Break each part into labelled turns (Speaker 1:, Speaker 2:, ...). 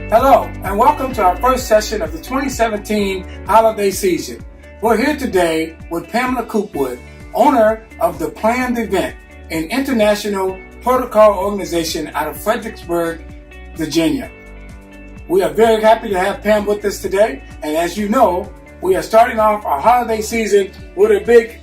Speaker 1: Hello, and welcome to our first session of the 2017 holiday season. We're here today with Pamela Coopwood, owner of The Planned Event, an international protocol organization out of Fredericksburg, Virginia. We are very happy to have Pam with us today, and as you know, we are starting off our holiday season with a big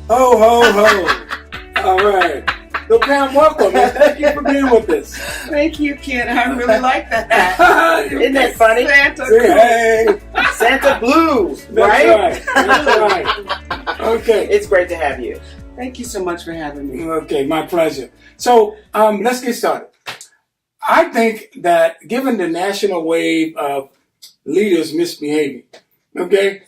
Speaker 1: ho, ho, ho. All right. So Pam, welcome, and thank you for being with us.
Speaker 2: Thank you, Ken. I really like that.
Speaker 3: Isn't that funny?
Speaker 2: Santa
Speaker 1: Hey,
Speaker 3: Santa Blues,
Speaker 1: that's
Speaker 3: right?
Speaker 1: right. That's right. Okay.
Speaker 3: It's great to have you.
Speaker 2: Thank you so much for having me.
Speaker 1: Okay, my pleasure. So let's get started. I think that given the national wave of leaders misbehaving, okay,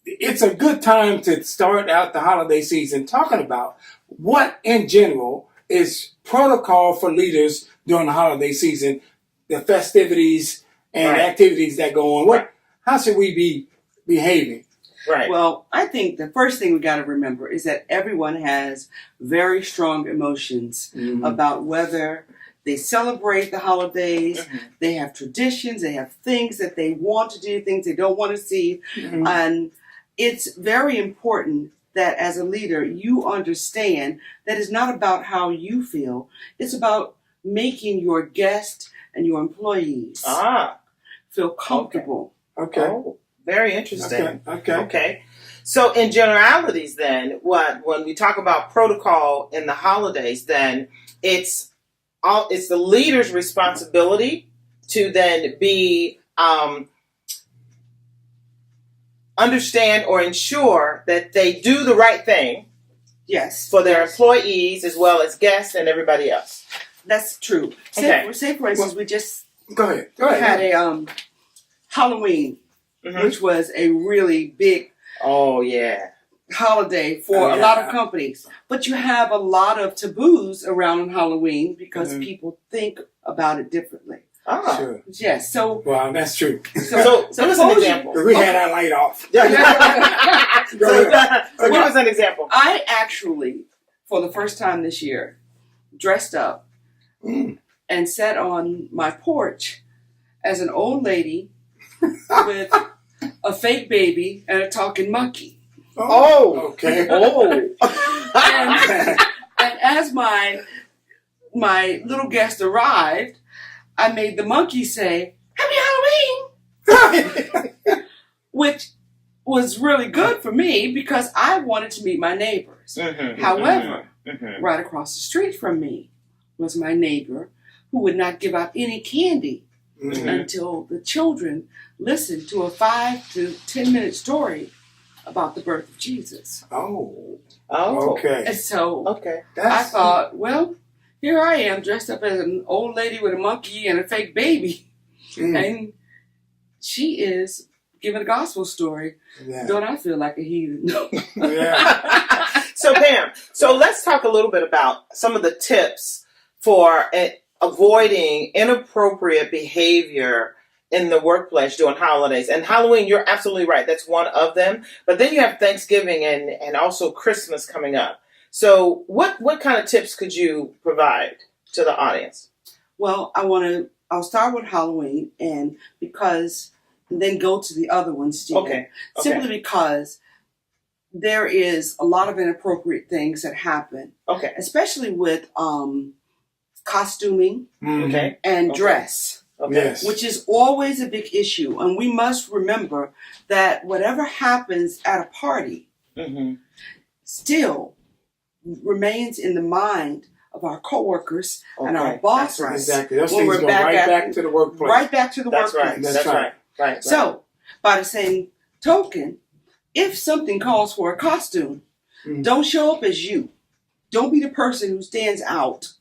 Speaker 1: it's a good time to start out the holiday season talking about what in general is protocol for leaders during the holiday season, the festivities and activities that go on. How should we be behaving?
Speaker 3: Right.
Speaker 2: Well, I think the first thing we got to remember is that everyone has very strong emotions about whether they celebrate the holidays, they have traditions, they have things that they want to do, things they don't want to see. And it's very important that as a leader, you understand that it's not about how you feel. It's about making your guests and your employees feel comfortable.
Speaker 1: Okay.
Speaker 3: Oh, very interesting.
Speaker 1: Okay.
Speaker 3: So in generalities then, when we talk about protocol in the holidays, then it's the leader's responsibility to then be understand or ensure that they do the right thing.
Speaker 2: Yes.
Speaker 3: For their employees as well as guests and everybody else.
Speaker 2: That's true. Say for instance, we just
Speaker 1: Go ahead.
Speaker 2: had a Halloween, which was a really big holiday for a lot of companies. But you have a lot of taboos around Halloween because people think about it differently.
Speaker 1: Sure.
Speaker 2: Yes. So
Speaker 1: Well, that's true.
Speaker 3: So give us an example.
Speaker 1: We had our light off.
Speaker 3: So give us an example.
Speaker 2: I actually, for the first time this year, dressed up and sat on my porch as an old lady with a fake baby and a talking monkey.
Speaker 1: Oh, okay.
Speaker 2: And as my little guest arrived, I made the monkey say, "Happy Halloween," which was really good for me because I wanted to meet my neighbors. However, right across the street from me was my neighbor who would not give out any candy until the children listened to a 5 to 10 minute story about the birth of Jesus.
Speaker 1: Oh.
Speaker 3: Okay.
Speaker 2: And so
Speaker 1: That's
Speaker 2: I thought, well, here I am dressed up as an old lady with a monkey and a fake baby. And she is giving a gospel story.
Speaker 1: Yeah.
Speaker 2: Don't I feel like a heathen?
Speaker 1: Yeah.
Speaker 3: So Pam, let's talk a little bit about some of the tips for avoiding inappropriate behavior in the workplace during holidays. And Halloween, you're absolutely right. That's one of them. But then you have Thanksgiving and also Christmas coming up. So what kind of tips could you provide to the audience?
Speaker 2: Well, I'll start with Halloween and then go to the other ones, Stephen.
Speaker 3: Okay.
Speaker 2: Simply because there is a lot of inappropriate things that happen.
Speaker 3: Okay.
Speaker 2: Especially with costuming and dress.
Speaker 3: Okay.
Speaker 1: Yes.
Speaker 2: Which is always a big issue. And we must remember that whatever happens at a party still remains in the mind of our coworkers and our bosses.
Speaker 1: Exactly. Those things go back to the workplace.
Speaker 2: Right back to the
Speaker 3: That's
Speaker 2: workplace.
Speaker 3: right. Right.
Speaker 2: So, by the same token, if something calls for a costume, don't show up as you. Don't be the person who stands out.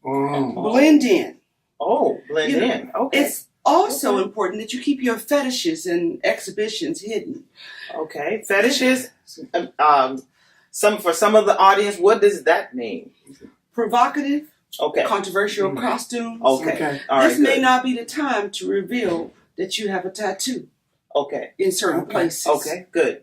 Speaker 2: Blend in.
Speaker 3: Blend in. Okay.
Speaker 2: It's also important that you keep your fetishes and exhibitions hidden.
Speaker 3: Okay. Fetishes. For some of the audience, what does that mean?
Speaker 2: Provocative.
Speaker 3: Okay.
Speaker 2: Controversial costumes.
Speaker 3: Okay. All right.
Speaker 2: This may not be the time to reveal that you have a tattoo.
Speaker 3: Okay.
Speaker 2: In certain places.
Speaker 3: Okay. Good.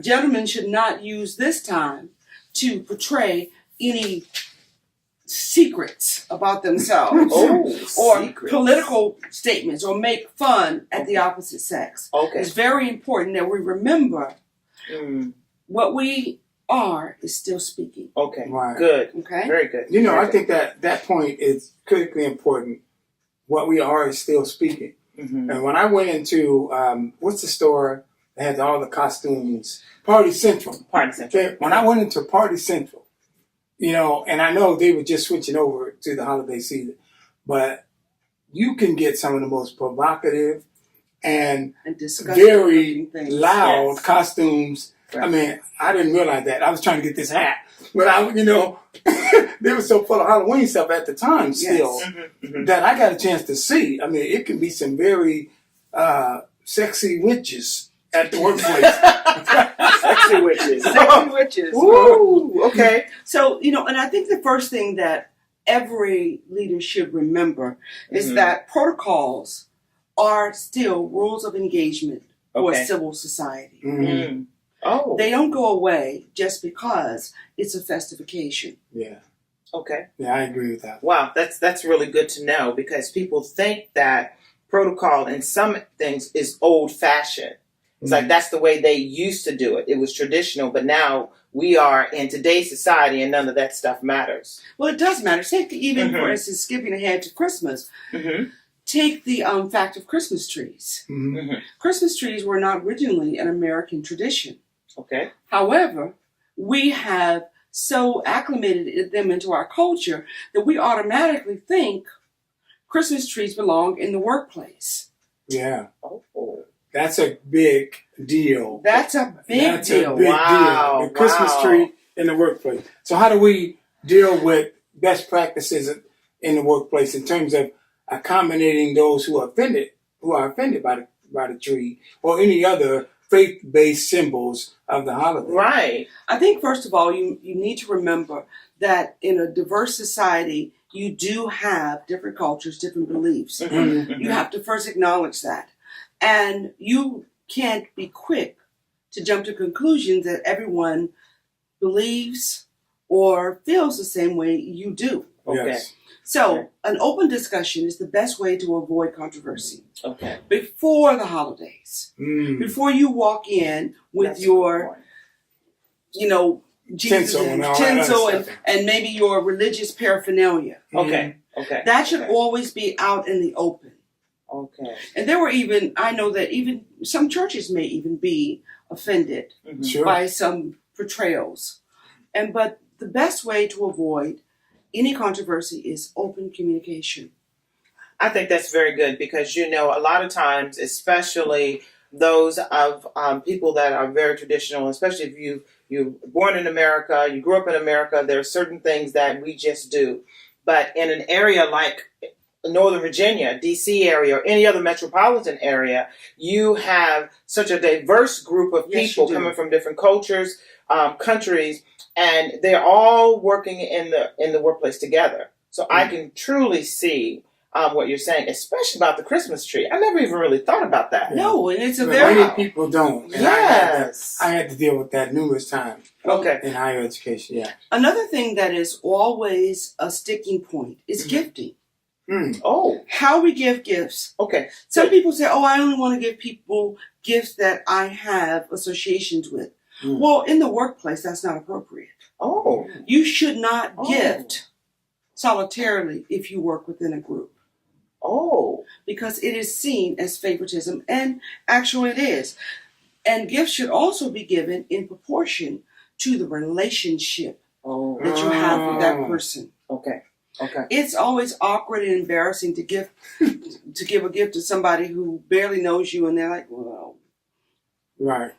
Speaker 2: Gentlemen should not use this time to portray any secrets about themselves or
Speaker 3: secrets.
Speaker 2: political statements or make fun at the opposite sex.
Speaker 3: Okay.
Speaker 2: It's very important that we remember
Speaker 3: Mm.
Speaker 2: what we are is still speaking.
Speaker 3: Okay.
Speaker 1: Right.
Speaker 3: Good.
Speaker 2: Okay?
Speaker 3: Very good.
Speaker 1: You know,
Speaker 3: Very
Speaker 1: I
Speaker 3: good.
Speaker 1: think that point is critically important. What we are is still speaking.
Speaker 3: Mhm.
Speaker 1: And when I went into, what's the store that has all the costumes? Party Central.
Speaker 3: Party Central.
Speaker 1: When I went into Party Central, you know, and I know they were just switching over to the holiday season, but you can get some of the most provocative and
Speaker 2: disgusting
Speaker 1: very
Speaker 2: things.
Speaker 1: loud
Speaker 3: Yes.
Speaker 1: costumes.
Speaker 3: Right.
Speaker 1: I mean, I didn't realize that. I was trying to get this hat, but they were so full of Halloween stuff at the time still
Speaker 3: Mhm.
Speaker 1: that I got a chance to see. I mean, it can be some very sexy witches at the workplace.
Speaker 3: Sexy witches.
Speaker 2: Sexy witches.
Speaker 3: Ooh, okay.
Speaker 2: So, and I think the first thing that every leader should remember is
Speaker 3: Mhm.
Speaker 2: that protocols are still rules of engagement for
Speaker 3: Okay.
Speaker 2: civil society.
Speaker 1: Mhm.
Speaker 3: Mm. Oh.
Speaker 2: They don't go away just because it's a festive occasion.
Speaker 1: Yeah,
Speaker 3: Okay.
Speaker 1: yeah, I agree with that.
Speaker 3: Wow, that's really good to know because people think that protocol in some things is old fashioned. It's like that's the way they used to do it. It was traditional, but now we are in today's society and none of that stuff matters.
Speaker 2: Well, it does matter. Take even, for
Speaker 3: Mhm.
Speaker 2: instance, skipping ahead to Christmas.
Speaker 3: Mm-hmm.
Speaker 2: Take the fact of Christmas trees.
Speaker 1: Mhm.
Speaker 3: Mm-hmm.
Speaker 2: Christmas trees were not originally an American tradition.
Speaker 3: Okay.
Speaker 2: However, we have so acclimated them into our culture that we automatically think Christmas trees belong in the workplace.
Speaker 1: Yeah,
Speaker 3: Oh.
Speaker 1: that's a big deal.
Speaker 2: That's a big
Speaker 1: That's
Speaker 2: deal.
Speaker 1: a big
Speaker 3: Wow,
Speaker 1: deal. The Christmas
Speaker 3: wow.
Speaker 1: tree in the workplace. So how do we deal with best practices in the workplace in terms of accommodating those who are offended by the tree or any other faith-based symbols of the holiday?
Speaker 3: Right.
Speaker 2: I think, first of all, you need to remember that in a diverse society, you do have different cultures, different beliefs.
Speaker 3: Mm-hmm.
Speaker 2: You have to first acknowledge that. And you can't be quick to jump to conclusions that everyone believes or feels the same way you do.
Speaker 3: Okay.
Speaker 1: Yes.
Speaker 2: So, an open discussion is the best way to avoid controversy.
Speaker 3: Okay.
Speaker 2: Before the holidays,
Speaker 1: Mm.
Speaker 2: before you walk in with
Speaker 3: That's
Speaker 2: your,
Speaker 3: important.
Speaker 2: Jesus
Speaker 1: Tinsel and all that
Speaker 2: tinsel
Speaker 1: other
Speaker 2: and,
Speaker 1: stuff.
Speaker 2: and maybe your religious paraphernalia.
Speaker 3: Okay. Okay.
Speaker 2: That should
Speaker 3: Okay.
Speaker 2: always be out in the open.
Speaker 3: Okay.
Speaker 2: And I know that even some churches may even be offended
Speaker 3: Mhm.
Speaker 1: Sure.
Speaker 2: by some portrayals. But the best way to avoid any controversy is open communication.
Speaker 3: I think that's very good because a lot of times, especially those of people that are very traditional, especially if you're born in America, you grew up in America, there are certain things that we just do. But in an area like Northern Virginia, DC area, or any other metropolitan area, you have such a diverse group of
Speaker 2: Yes,
Speaker 3: people
Speaker 2: you do.
Speaker 3: coming from different cultures, countries, and they're all working in the workplace together. So I can truly see what you're saying, especially about the Christmas tree. I never even really thought about that.
Speaker 2: No, and it's a
Speaker 1: But
Speaker 2: very
Speaker 1: many people don't. And
Speaker 3: Yes.
Speaker 1: I had to deal with that numerous times
Speaker 3: Okay.
Speaker 1: in higher education. Yeah.
Speaker 2: Another thing that is always a sticking point is
Speaker 3: Mhm.
Speaker 2: gifting.
Speaker 1: Mm.
Speaker 3: Oh,
Speaker 2: How we give gifts.
Speaker 3: okay.
Speaker 2: Some people say, "Oh, I only want to give people gifts that I have associations with."
Speaker 1: Mm.
Speaker 2: Well, in the workplace, that's not appropriate.
Speaker 3: Oh,
Speaker 2: You should not
Speaker 3: Oh.
Speaker 2: gift solitarily if you work within a group,
Speaker 3: oh.
Speaker 2: because it is seen as favoritism, and actually it is. And gifts should also be given in proportion to the relationship
Speaker 3: Oh,
Speaker 2: that you have with that
Speaker 1: Oh.
Speaker 2: person.
Speaker 3: okay. Okay.
Speaker 2: It's always awkward and embarrassing to give a gift to somebody who barely knows you, and they're like, "Well,
Speaker 1: Right.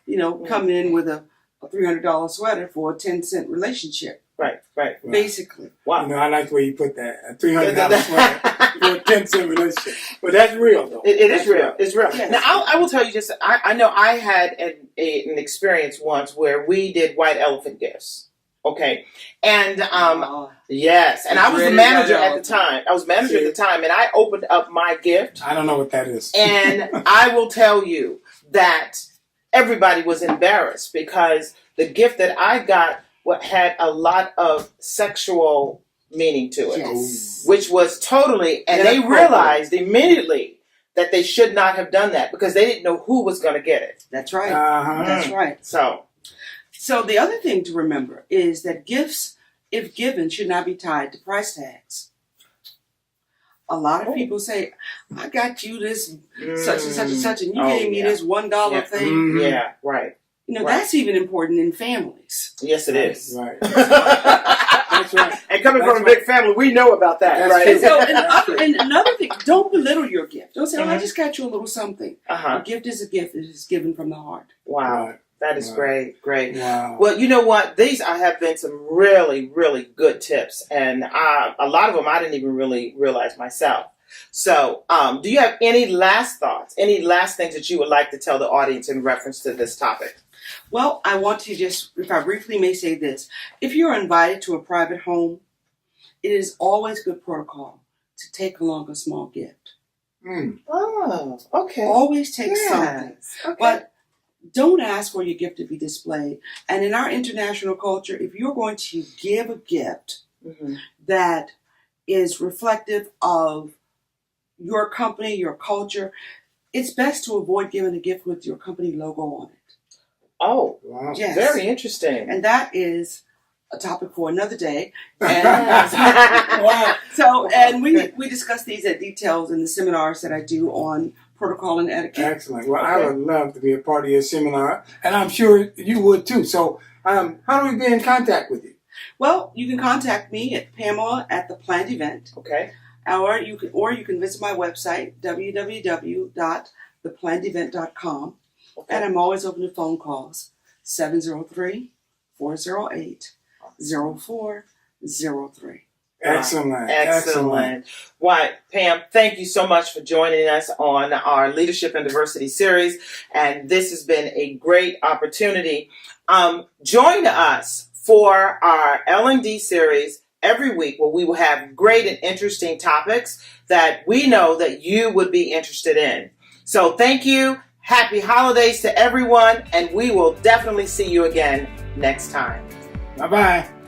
Speaker 2: come in with a $300 sweater for a 10-cent relationship,"
Speaker 3: Right.
Speaker 2: basically.
Speaker 3: Wow.
Speaker 1: I like the way you put that. A $300 sweater for a 10-cent relationship. But that's real, though.
Speaker 3: It is real. It's real.
Speaker 2: Yes.
Speaker 3: Now, I will tell you just, I know I had an experience once where we did white elephant gifts. Okay. And, yes. And I was the
Speaker 2: Really
Speaker 3: manager
Speaker 2: white
Speaker 3: at the time. I was manager at the time. And I opened up my gift.
Speaker 1: I don't know what that is.
Speaker 3: And I will tell you that everybody was embarrassed because the gift that I got had a lot of sexual meaning to it,
Speaker 2: Yes.
Speaker 3: which was totally, and they realized immediately that they should not have done that because they didn't know who was going to get it.
Speaker 2: That's right.
Speaker 1: Uh-huh.
Speaker 2: That's right.
Speaker 3: So
Speaker 2: the other thing to remember is that gifts, if given, should not be tied to price tags. A lot of people say, I got you this such and such and such, and you gave me this $1 thing.
Speaker 1: Mm-hmm.
Speaker 3: Yeah, right.
Speaker 2: That's even important in families.
Speaker 3: Yes, it is.
Speaker 1: Right.
Speaker 3: That's right. And coming from a big family, we know about that,
Speaker 1: That's
Speaker 3: right?
Speaker 1: true.
Speaker 2: And another thing, don't belittle your gift. Don't say, I just got you a little something.
Speaker 3: Uh-huh.
Speaker 2: A gift is a gift. It is given from the heart.
Speaker 3: Wow.
Speaker 1: Right.
Speaker 3: That is great.
Speaker 1: Wow.
Speaker 3: Well, you know what? These have been some really, really good tips. And a lot of them I didn't even really realize myself. So do you have any last thoughts, any last things that you would like to tell the audience in reference to this topic?
Speaker 2: Well, I want to just, if I briefly may say this, if you're invited to a private home, it is always good protocol to take along a small gift.
Speaker 3: Oh, okay.
Speaker 2: Always take something.
Speaker 3: Okay.
Speaker 2: But don't ask for your gift to be displayed. And in our international culture, if you're going to give a gift that is reflective of your company, your culture, it's best to avoid giving a gift with your company logo on it.
Speaker 3: Oh,
Speaker 1: Wow.
Speaker 2: Yes.
Speaker 3: very interesting.
Speaker 2: And that is a topic for another day. And
Speaker 1: Wow.
Speaker 2: so, and we discuss these at details in the seminars that I do on protocol and etiquette.
Speaker 1: Excellent. Well, I would love to be a part of your seminar, and I'm sure you would too. So, how do we be in contact with you?
Speaker 2: Well, you can contact me at Pamela at theplannedevent.
Speaker 3: Okay.
Speaker 2: Or you can visit my website, www.theplannedevent.com.
Speaker 3: Okay.
Speaker 2: And I'm always open to phone calls, 703-408-0403.
Speaker 1: Excellent.
Speaker 3: Why, Pam, thank you so much for joining us on our Leadership and Diversity series. And this has been a great opportunity. Join us for our L&D series every week where we will have great and interesting topics that we know that you would be interested in. So thank you. Happy holidays to everyone. And we will definitely see you again next time.
Speaker 1: Bye-bye.